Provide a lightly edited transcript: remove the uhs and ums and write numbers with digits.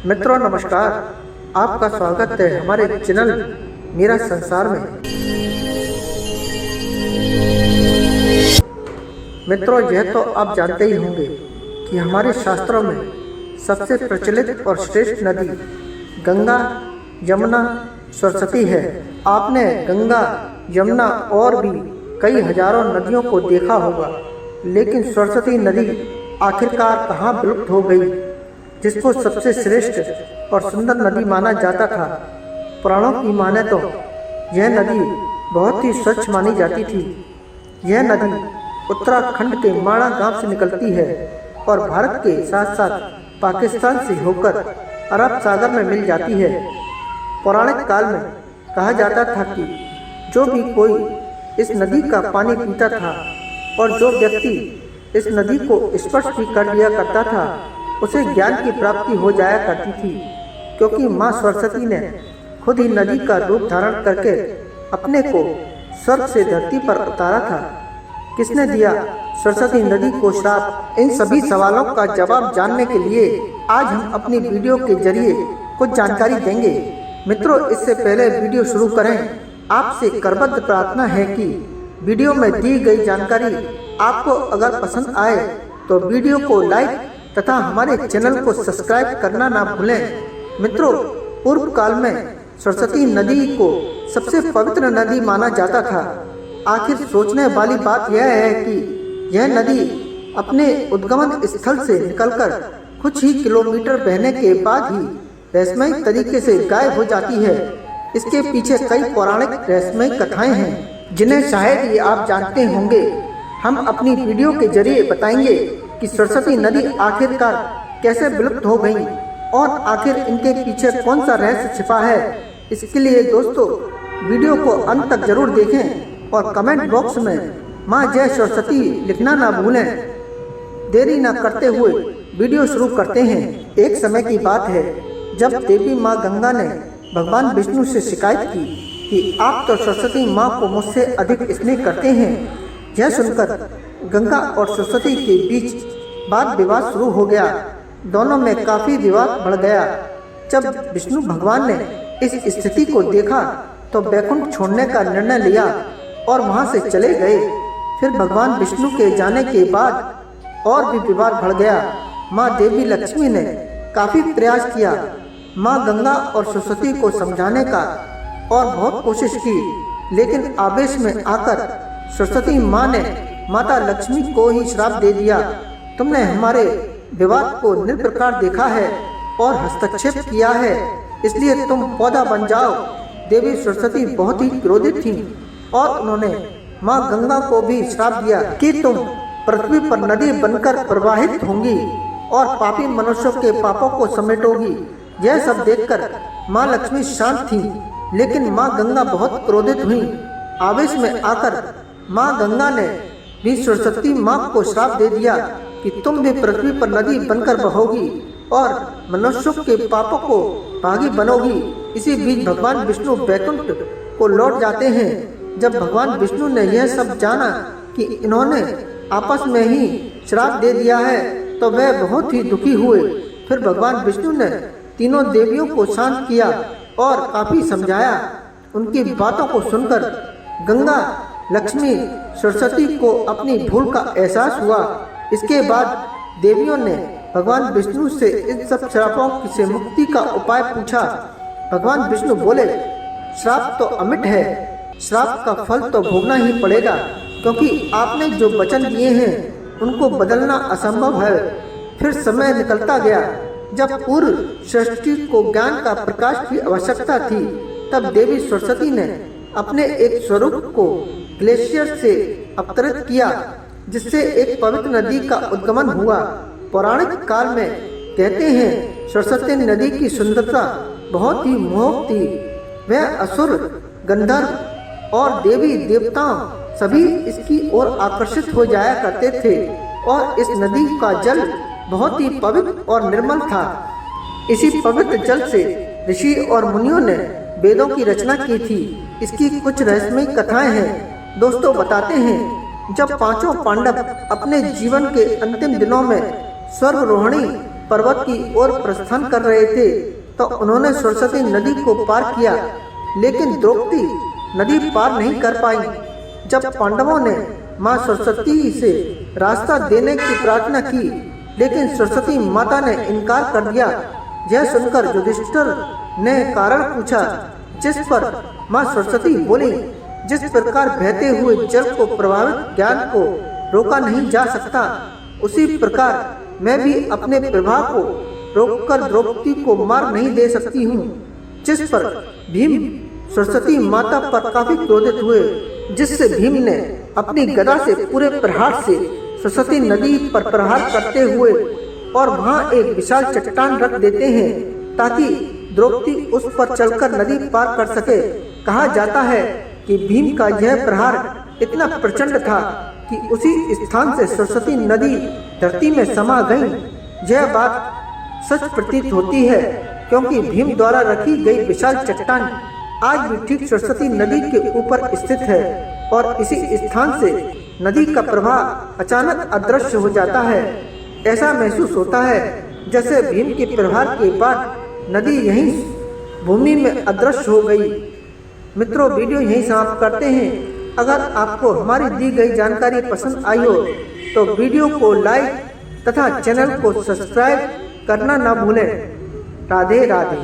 मित्रों नमस्कार, आपका स्वागत है हमारे चैनल मेरा संसार में। मित्रों, यह तो आप जानते ही होंगे कि हमारे शास्त्रों में सबसे प्रचलित और श्रेष्ठ नदी गंगा, यमुना, सरस्वती है। आपने गंगा, यमुना और भी कई हजारों नदियों को देखा होगा, लेकिन सरस्वती नदी आखिरकार कहाँ विलुप्त हो गई, जिसको सबसे श्रेष्ठ और सुंदर नदी माना जाता था। पुराणों की माने तो यह नदी बहुत ही स्वच्छ मानी जाती थी। यह नदी उत्तराखंड के माणा गांव से निकलती है और भारत के साथ साथ पाकिस्तान से होकर अरब सागर में मिल जाती है। पौराणिक काल में कहा जाता था कि जो भी कोई इस नदी का पानी पीता था और जो व्यक्ति इस नदी को स्पर्श भी कर लिया करता था, उसे ज्ञान की प्राप्ति हो जाया करती थी, क्योंकि माँ सरस्वती ने खुद ही नदी का रूप धारण करके अपने को स्वर्ग से धरती पर उतारा था। किसने दिया सरस्वती नदी को श्राप? इन सभी सवालों का जवाब जानने के लिए आज हम अपनी वीडियो के जरिए कुछ जानकारी देंगे। मित्रों, इससे पहले वीडियो शुरू करें, आपसे करबद्ध प्रार्थना है कि वीडियो में दी गई जानकारी आपको अगर पसंद आए तो वीडियो को लाइक तथा हमारे चैनल को सब्सक्राइब करना ना भूलें। मित्रों, पूर्व काल में सरस्वती नदी को सबसे पवित्र नदी माना जाता था। आखिर सोचने वाली बात यह है कि यह नदी अपने उद्गमन स्थल से निकलकर कुछ ही किलोमीटर बहने के बाद ही रहस्यमय तरीके से गायब हो जाती है। इसके पीछे कई पौराणिक रहस्यमय कथाएं हैं, जिन्हें शायद ही आप जानते होंगे। हम अपनी वीडियो के जरिए बताएंगे कि सरस्वती नदी आखिरकार कैसे विलुप्त हो गई और आखिर इनके पीछे कौन सा रहस्य छिपा है। इसके लिए दोस्तों वीडियो को अंत तक जरूर देखें और कमेंट बॉक्स में माँ जय सरस्वती लिखना ना भूलें। देरी न करते हुए वीडियो शुरू करते हैं। एक समय की बात है जब देवी माँ गंगा ने भगवान विष्णु से शिकायत की कि आप तो सरस्वती माँ को मुझसे अधिक स्नेह करते हैं। यह सुनकर गंगा और सरस्वती के बीच वाद विवाद शुरू हो गया। दोनों में काफी विवाद बढ़ गया। जब विष्णु भगवान ने इस स्थिति को देखा तो वैकुंठ छोड़ने का निर्णय लिया और वहां से चले गए। फिर भगवान विष्णु के जाने के बाद और भी विवाद बढ़ गया। माँ देवी लक्ष्मी ने काफी प्रयास किया माँ गंगा और सरस्वती को समझाने का और बहुत कोशिश की, लेकिन आवेश में आकर सरस्वती माँ ने माता लक्ष्मी को ही श्राप दे दिया। तुमने हमारे विवाद को निर्प्रकार देखा है और हस्तक्षेप किया है, इसलिए तुम पौधा बन जाओ। देवी सरस्वती बहुत ही क्रोधित थीं और उन्होंने माँ गंगा को भी श्राप दिया कि तुम पृथ्वी पर नदी बनकर प्रवाहित होंगी और पापी मनुष्यों के पापों को समेटोगी। यह सब देखकर माँ लक्ष्मी शांत थी, लेकिन माँ गंगा बहुत क्रोधित हुई। आवेश में आकर माँ गंगा ने भी सरस्वती माँ को श्राप दे दिया कि तुम भी पृथ्वी पर नदी बनकर बहोगी और मनुष्यों के पापों को भागी बनोगी। इसी बीच भगवान विष्णु वैकुंठ को लौट जाते हैं। जब भगवान विष्णु ने यह सब जाना कि इन्होंने आपस में ही श्राप दे दिया है तो वह बहुत ही दुखी हुए। फिर भगवान विष्णु ने तीनों देवियों को शांत किया और काफी समझाया। उनकी बातों को सुनकर गंगा, लक्ष्मी, सरस्वती को अपनी भूल का एहसास हुआ। इसके बाद देवियों ने भगवान विष्णु से इन सब श्रापों से मुक्ति का उपाय पूछा। भगवान विष्णु बोले, श्राप तो अमिट है, श्राप का फल तो भोगना ही पड़ेगा, क्योंकि आपने जो वचन दिए हैं उनको बदलना असंभव है। फिर समय निकलता गया। जब पूर्व सृष्टि को ज्ञान का प्रकाश की आवश्यकता थी, तब देवी सरस्वती ने अपने एक स्वरूप को ग्लेशियर से अवतरित किया, जिससे एक पवित्र नदी का उद्गमन हुआ। पौराणिक काल में कहते हैं सरस्वती नदी की सुंदरता बहुत ही मोहक थी। वह असुर, गंधर्व और देवी देवताओं सभी इसकी ओर आकर्षित हो जाया करते थे और इस नदी का जल बहुत ही पवित्र और निर्मल था। इसी पवित्र जल से ऋषि और मुनियों ने वेदों की रचना की थी। इसकी कुछ रहस्यमय कथाएं हैं। दोस्तों बताते हैं, जब पांचों पांडव अपने जीवन के अंतिम दिनों में स्वर्गारोहणी पर्वत की ओर प्रस्थान कर रहे थे तो उन्होंने सरस्वती नदी को पार किया, लेकिन द्रौपदी नदी पार नहीं कर पाई। जब पांडवों ने माँ सरस्वती से रास्ता देने की प्रार्थना की, लेकिन सरस्वती माता ने इनकार कर दिया। यह सुनकर युधिष्ठिर ने कारण पूछा, जिस पर माँ सरस्वती बोली, जिस प्रकार बहते हुए जल को प्रभावित ज्ञान को रोका नहीं जा सकता, उसी प्रकार मैं भी अपने प्रभाव को रोककर द्रौपदी को मार नहीं दे सकती हूँ। जिस पर भीम सरस्वती माता पर काफी क्रोधित हुए, जिससे भीम ने अपनी गदा से पूरे प्रहार से सरस्वती नदी पर प्रहार करते हुए और वहाँ एक विशाल चट्टान रख देते हैं ताकि द्रौपदी उस पर चलकर नदी पार कर सके। कहा जाता है कि भीम का यह प्रहार इतना प्रचंड था कि उसी स्थान से सरस्वती नदी धरती में समा गई। यह बात सच प्रतीत होती है, क्योंकि भीम द्वारा रखी गई विशाल चट्टान आज भी ठीक सरस्वती नदी के ऊपर स्थित है और इसी स्थान से नदी का प्रवाह अचानक अदृश्य हो जाता है। ऐसा महसूस होता है जैसे भीम के प्रहार के बाद नदी यहीं भूमि में अदृश्य हो गई। मित्रों, वीडियो यहीं समाप्त करते हैं। अगर आपको हमारी दी गई जानकारी पसंद आई हो तो वीडियो को लाइक तथा चैनल को सब्सक्राइब करना न भूलें। राधे राधे।